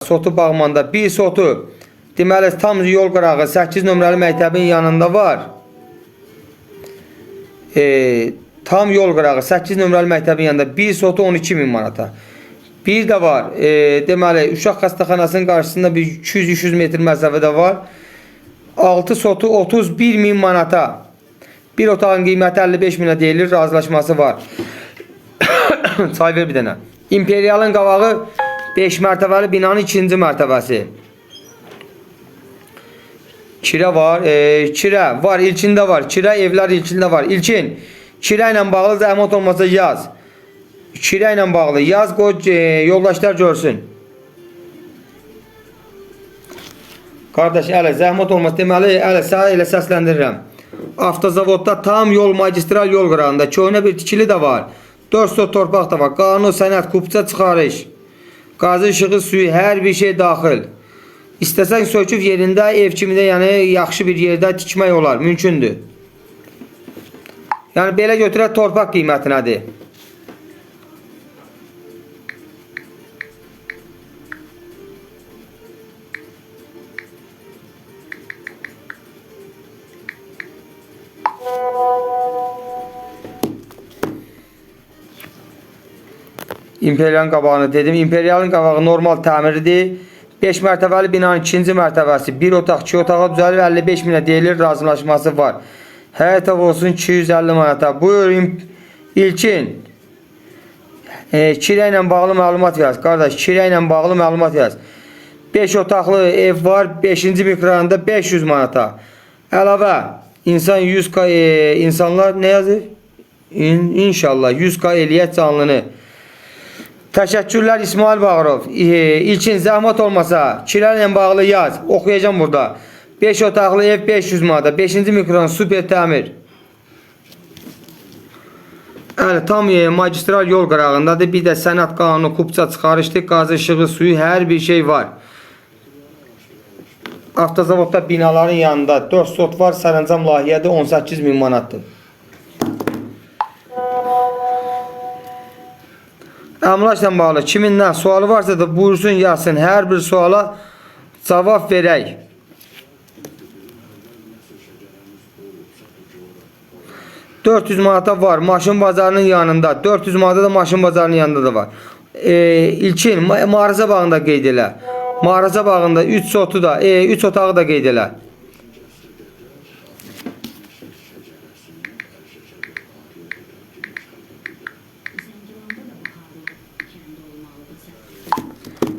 Sotu Bağmanda bir sotu. Deməli tam yol qırağı 8 nömrəli məktəbin yanında var. Tam yol qırağı 8 nömrəli məktəbin yanında bir sotu 12.000 manata. Bir də var, deməli uşaq xəstəxanasının qarşısında bir 200-300 metr məsafədə var. 6 sotu 31.000 manata. Bir otağın qiyməti 55.000'ə deyilir, razılaşması var. Çay ver bir dənə. İmperialın qavağı 5 mərtəbəli binanın 2-ci mərtəbəsi. Kirə var, kirə var, ilçində var. Kirə evlər ilçində var. İlkin, kirə ilə bağlı zəhmət olmasa yaz. Kirə ilə bağlı yaz, qoy yoldaşlar görsün. Qardaş, ələ zəhmət olmasa deməli, ələ sənə elə səsləndirirəm. Avtozavodda tam yol, magistral yol qırağında köhnə bir tikili də var. 4 sot torpaq da var. Qanun, sənət, kupça çıxarış. Qazı, işığı, suyu, hər bir şey daxil. İstəsən söküb yerində, ev kimi də yəni yaxşı bir yerdə tikmək olar, mümkündür. Yəni belə götürək torpaq qiymətinədir. İmperialın qabağını dedim. İmperialın qabağı normal təmirlidir. 5 mərtəbəli binanın 2-ci mərtəbəsi. 1 otaq, 2 otağa düzəlir 55.000'ə deyilir, razılaşması var. Həyat ev olsun 250 manata. Buyur İlkin. Kirə ilə bağlı məlumat yaz. Qardaş, kirə ilə bağlı məlumat yaz. 5 otaqlı ev var. 5-ci mikrorayonda 500 manata. Əlavə insanlar nə yazır? İnşallah 100K eləyət canlını. Təşəkkürlər İsmail Bağırov. İlkin zəhmət olmasa kirə ilə bağlı yaz. Oxuyacağım burada. 5 otaqlı ev 500 manata. 5-ci mikron super təmir. Əli tam magistral yol qırağındadır. Bir də sənət qanunu, kupça çıxarışdı, qazı, işığı, suyu, hər bir şey var. Avtozavodda binaların yanında 4 sot var. Sərəncam layihədə 18.000 manatdır. Əmlakla bağlı kimindən sualı varsa da buyursun yazsın. Hər bir suala cavab verək. $400 manata var. Maşın bazarının yanında. 400 manata da maşın bazarının yanında da var. İlkin Mağaza bağında qeyd elə. Mağaza bağında 3 sotu da 3 otağı da qeyd elə.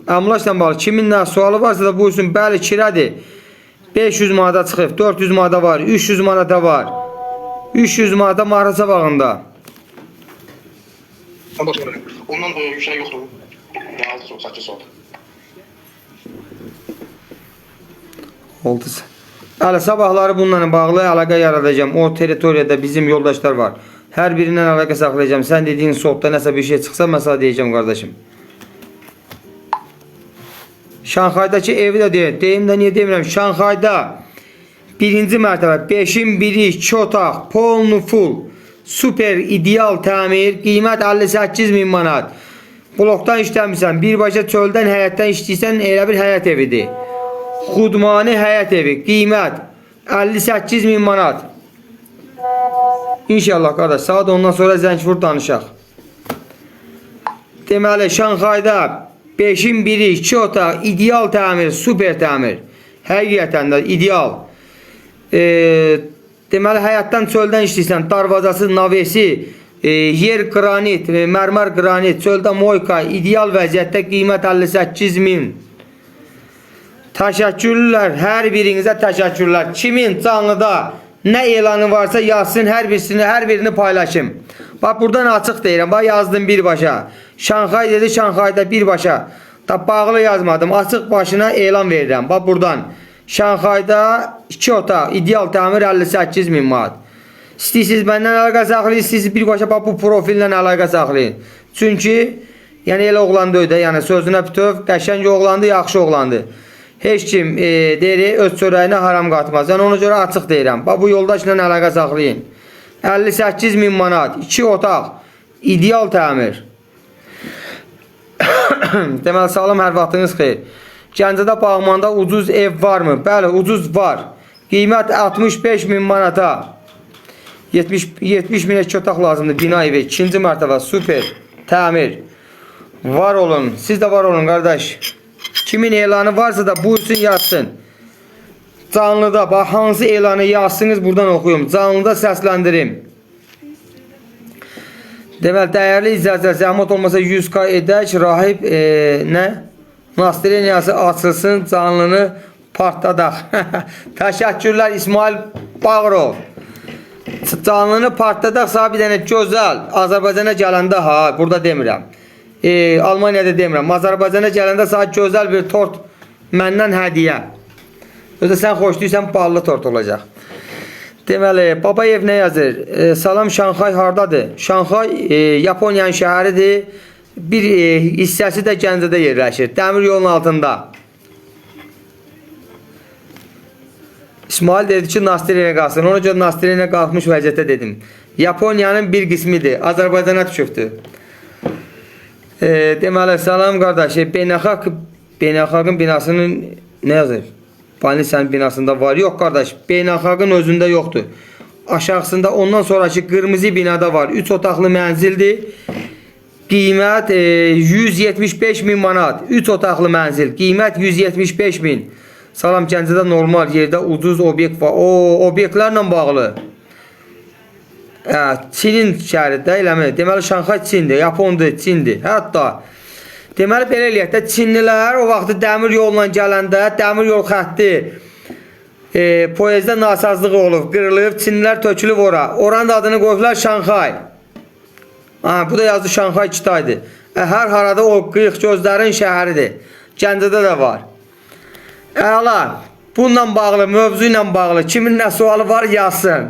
Əmlakla bağlı kiminlə sualı varsa da buyursun. Bəli, kirədir. 500 manata çıxıb, 400 manata var, 300 manata var. 300 manata Mağaza bağında. Ondan şey yoxdur. Az çox, 8 sot. Oldu. Ələ sabahları bununla bağlı əlaqə yaradacağım. O teritoriyada bizim yoldaşlar var. Hər birindən əlaqə saxlayacağım. Sən dediyin sotda nəsə bir şey çıxsa məsələ deyəcəm qardaşım. Şanxaydakı evi də deyim də niyə demirəm. Şanxayda 1-ci mərtəbə 5'in biri 2 otaq polnu full super ideal təmir qiymət 58.000 manat. Blokdan işləmirsən, birbaşa çöldən həyətdən işləyirsən, elə bir həyət evidir. Xudmani həyət evi qiymət 58.000 manat. İnşallah qardaş saat ondan sonra zəng vur danışaq. Deməli Şanxayda 5'in biri 2 otaq ideal təmir, super təmir. Həqiqətən də ideal. Deməli həyatdan çöldən işləyirsən, darvazası, navesi, yer qranit, mərmər qranit, çöldə moyka, ideal vəziyyətdə qiymət 58.000. Təşəkkürlər, hər birinizə təşəkkürlər. Kimin canlıda nə elanı varsa yazsın, hər birini paylaşım. Bax buradan açıq deyirəm, bax yazdım birbaşa. Şanxay dedi, Şanxayda birbaşa. Da bağlı yazmadım, açıq başına elan verirəm. Bax buradan. Şanxayda 2 otaq, ideal təmir 58.000 manat. İstəyirsiniz məndən əlaqə saxlayın, istəyirsiniz birbaşa bax bu profillə əlaqə saxlayın. Çünki yəni elə oğlandı ödə, yəni sözünə bütöv, qəşəng oğlandı, yaxşı oğlandı. Heç kim deyir, öz çörəyinə haram qatmaz. Yəni ona görə açıq deyirəm. Bax bu yoldaşla əlaqə saxlayın. 58.000 manat, 2 otaq, ideal təmir. Deməli, salam, hər vaxtınız xeyir. Gəncədə Bağmanda ucuz ev varmı? Bəli, ucuz var. Qiymət 65 min manata. 70 min otaq lazımdır. Bina evi, 2-ci mərtəbə, super. Təmir. Var olun. Siz də var olun qardaş. Kimin elanı varsa da buyursun yazsın. Canlıda bax hansı elanı yazsınız buradan oxuyum. Canlıda səsləndirim. Deməli, dəyərli izləyicilər, zəhmət olmasa 100k edək. Rahib nə? Nastreniyası açılsın, canlını partladaq. Təşəkkürlər İsmail Bağırov. Canlını partladaq, sağ bir dənə gözəl. Azərbaycana gələndə, burada demirəm. Almaniyada demirəm. Azərbaycana gələndə sağ gözəl bir tort məndən hədiyyə. Özə sən xoşduysan, ballı tort olacaq. Deməli, Babayev nə yazır? Salam, Şanxay hardadır? Şanxay Yaponiyanın şəhəridir. Bir hissəsi də Gəncədə yerləşir. Dəmir yolun altında. İsmail dedi ki, Nastreniya qalsın. Ona görə Nastreniya qalxmış vəziyyətdə dedim. Yaponiyanın bir qismidir. Azərbaycana düşübdür. Deməli, salam qardaş. Beynəlxalqın binasının nə yazır? Banisənin binasında var. Yox qardaş, beynəlxalqın özündə yoxdur. Aşağısında ondan sonraki qırmızı binada var. 3 otaqlı mənzildir. Qiymət 175 min manat. 3 otaqlı mənzil. Qiymət 175 min. Salam, Gəncədə normal yerdə ucuz obyekt var. O, obyektlərlə bağlı. Çinin şəhəridir, eləmi? Deməli, Şanxay Çindir, Yapondur, Çindir. Hətta deməli, belə eləyək də, Çinlilər o vaxtı dəmir yolla gələndə, dəmir yol xətti poyezdə nasazlığı olub, qırılıb, Çinlilər tökülüb ora. Oranın adını qoyublar Şanxay. Bu da yazdı Şanxay Kitaydır. Hər harada o qıyıq gözlərin şəhəridir. Gəncədə də var. Əla, bununla bağlı, mövzu ilə bağlı, kimin nə sualı var yazsın.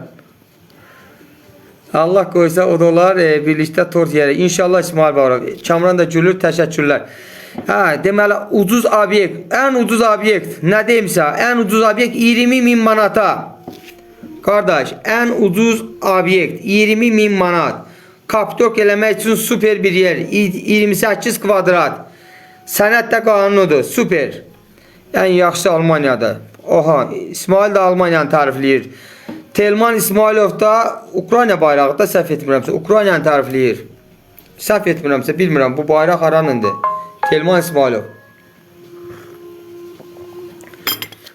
Allah qoysa o da olar, birlikdə tort yeri. İnşallah İsmail Bağırov. Kamran da gülür, təşəkkürlər. Deməli, ucuz obyekt, ən ucuz obyekt, nə deyimsə, ən ucuz obyekt 20 min manata. Qardaş, ən ucuz obyekt 20 min manat. Kaptok eləmək üçün super bir yer. 28 kvadrat. Sənət də qanunudur, super. Ən yaxşı Almaniyada. Oha, İsmail də Almaniyanı tərifləyir. Telman İsmailov da Ukrayna bayrağı da səhv etmirəmsə, Ukraynanı tərifləyir. Səhv etmirəmsə, bilmirəm, bu bayraq haranındır. Telman İsmailov.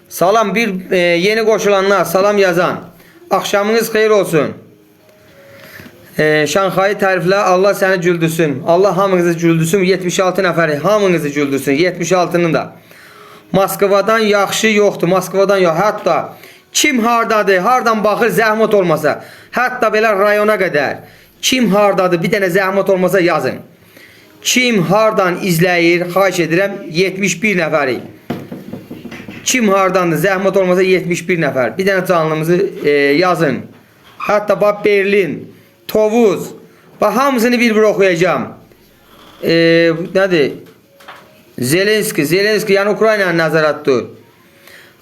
Salam, bir yeni qoşulanlar, salam yazan. Axşamınız xeyir olsun. Şanxayı təriflə, Allah səni güldürsün. Allah hamınızı güldürsün, 76 nəfəri hamınızı güldürsün, 76-nın da. Moskvadan yaxşı yoxdur, Moskvadan yox. Hətta kim hardadır, hardan baxır, zəhmət olmasa. Hətta belə rayona qədər. Kim hardadır, bir dənə zəhmət olmasa yazın. Kim hardan izləyir, xahiş edirəm, 71 nəfəri. Kim hardandır, zəhmət olmasa 71 nəfər. Bir dənə canlımızı yazın. Hətta bax Berlin, Tovuz. Bax hamısını bir-bir oxuyacağım. Nədir? Zelenski, yəni Ukraynanın nəzarətdir.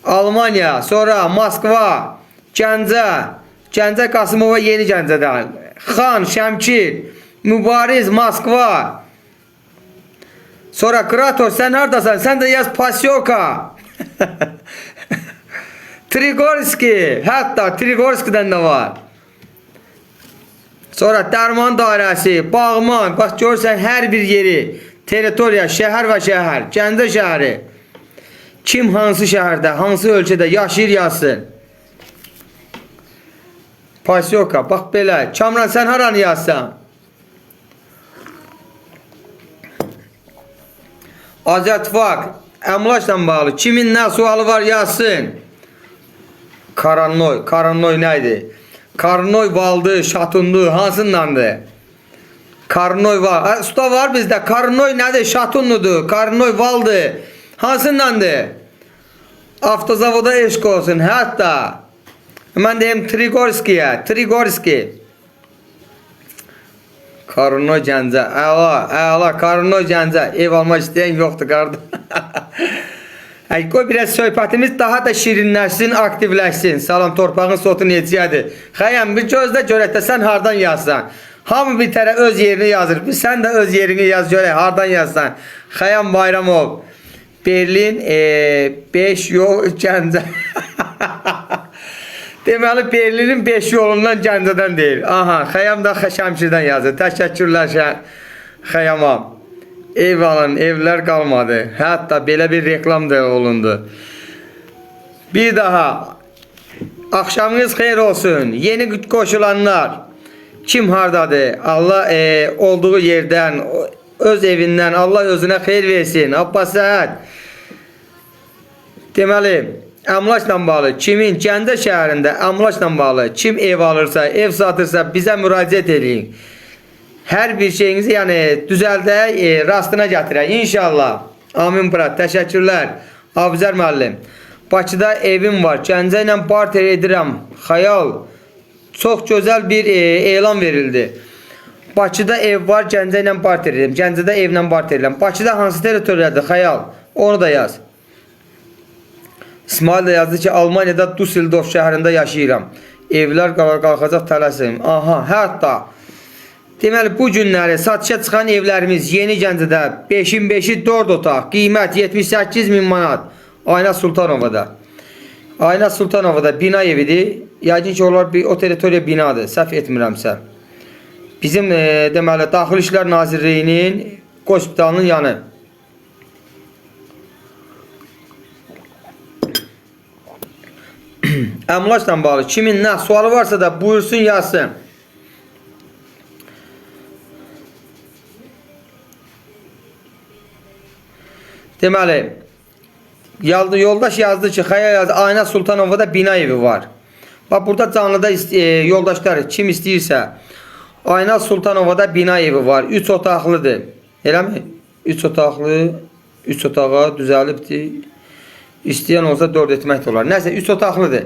Almaniya, sonra Moskva, Gəncə Qasımova Yeni Gəncədən, Xan, Şəmkir, Mübariz, Moskva. Sonra Kratos, sən haradasan? Sən də yaz Pasyoka. Trigorski, hətta Trigorskidən də var. Sonra Dərman dairəsi, Bağman, bax görürsən hər bir yeri, teritoriya, şəhər və şəhər, Gəncə şəhəri. Kim hansı şəhərdə, hansı ölkədə yaşayır yazsın. Pasyoka, bax belə. Kamran, sən haranı yazsan? Azərtfaq, əmlakla bağlı. Kimin nə sualı var yazsın. Karannoy nə idi? Karnoy valdı, şatundu, hansındandır? Karnoy var. Usta var bizdə. Karnoy nədir? Şatunludur. Karnoy valdı. Hansındandır? Avtozavoda eşq olsun. Hətta mən deyim Trigorskiyə. Trigorski. Karnoy Gəncə. Əla. Karnoy Gəncə. Ev almaq istəyən yoxdur qarda. Qoy biraz söhbətimiz daha da şirinləşsin, aktivləşsin. Salam, torpağın sotu necədir? Xəyəm, bir gözlə görək də sən hardan yazsan. Hamı bir tərə öz yerini yazır. Sən də öz yerini yaz görək, hardan yazsan. Xəyəm Bayramov. Berlin 5 yol Gəncə. Deməli Berlinin 5 yolundan Gəncədən deyil. Aha, Xəyam da Şəmkirdən yazır. Təşəkkürlər Xəyama. Ev alın, evlər qalmadı. Hətta belə bir reklam da olundu. Bir daha akşamınız xeyir olsun. Yeni qoşulanlar kim hardadır? Allah olduğu yerdən, öz evindən Allah özünə xeyir versin. Abbas Səhət. Deməli, əmlakla bağlı kimin Gəncə şəhərində əmlakla bağlı kim ev alırsa, ev satırsa bizə müraciət edin. Hər bir şeyinizi yəni düzəldək, rastına gətirək inşallah. Amin Pırat. Təşəkkürlər. Abuzər müəllim. Bakıda evim var. Gəncə ilə barter edirəm. Xəyal. Çox gözəl bir elan verildi. Bakıda ev var, Gəncə ilə barter edirəm. Gəncədə evlə barter edirəm. Bakıda hansı territoriyadır? Xəyal. Onu da yaz. İsmail də yazdı ki, Almaniyada Düsseldorf şəhərində yaşayıram. Evlər qalxacaq tələsim. Aha, hətta. Deməli, bu günləri satışa çıxan evlərimiz Yeni Gəncədə 5-in 5-i 4 otaq. Qiymət 78.000 manat. Ayna Sultanova'da. Ayna Sultanova'da bina evidir. Yəqin ki, onlar o territoriya binadır. Səhv etmirəmsə. Bizim deməli, Daxili İşlər Nazirliyinin hospitalının yanı. Əmlakla bağlı kimin nə sualı varsa da buyursun yazsın. Deməli, yoldaş yazdı ki, Xəyal yazdı, Ayna Sultanova'da bina evi var. Bax, burada canlıda yoldaşlar kim istəyirsə, Ayna Sultanova'da bina evi var. 3 otaqlıdır. Eləmi? 3 otaqlı, 3 otağa düzəlibdir. İstəyən olsa 4 etmək də olar. Nəsə, 3 otaqlıdır.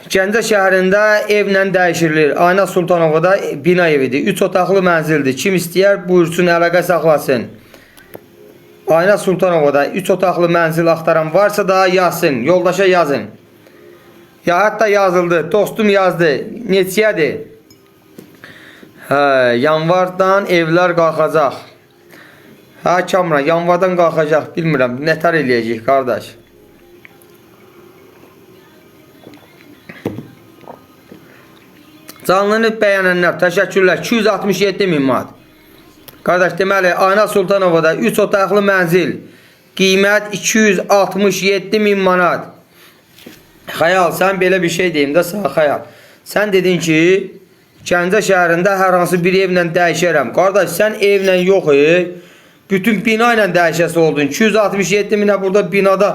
Gəncə şəhərində evlə dəyişirilir. Ayna Sultanova'da bina evidir. 3 otaqlı mənzildir. Kim istəyər, buyursun, əlaqə saxlasın. Ayna Sultanova'da 3 otaqlı mənzil axtaran varsa da yazsın. Yoldaşa yazın. Ya hətta yazıldı. Dostum yazdı. Neçiyədir? Yanvardan evlər qalxacaq. Kamran, yanvardan qalxacaq. Bilmirəm, nətər eləyəcək, qardaş. Canlını bəyənənlər, təşəkkürlər. 267.000 manat. Qardaş, deməli, Ayna Sultanova'da 3 otaqlı mənzil. Qiymət 267.000 manat. Xəyal, sən belə bir şey deyim də sağ, Xəyal. Sən dedin ki, Gəncə şəhərində hər hansı bir evlə dəyişərəm. Qardaş, sən evlə yox, bütün bina ilə dəyişəsi oldun. 267.000'ə burada binada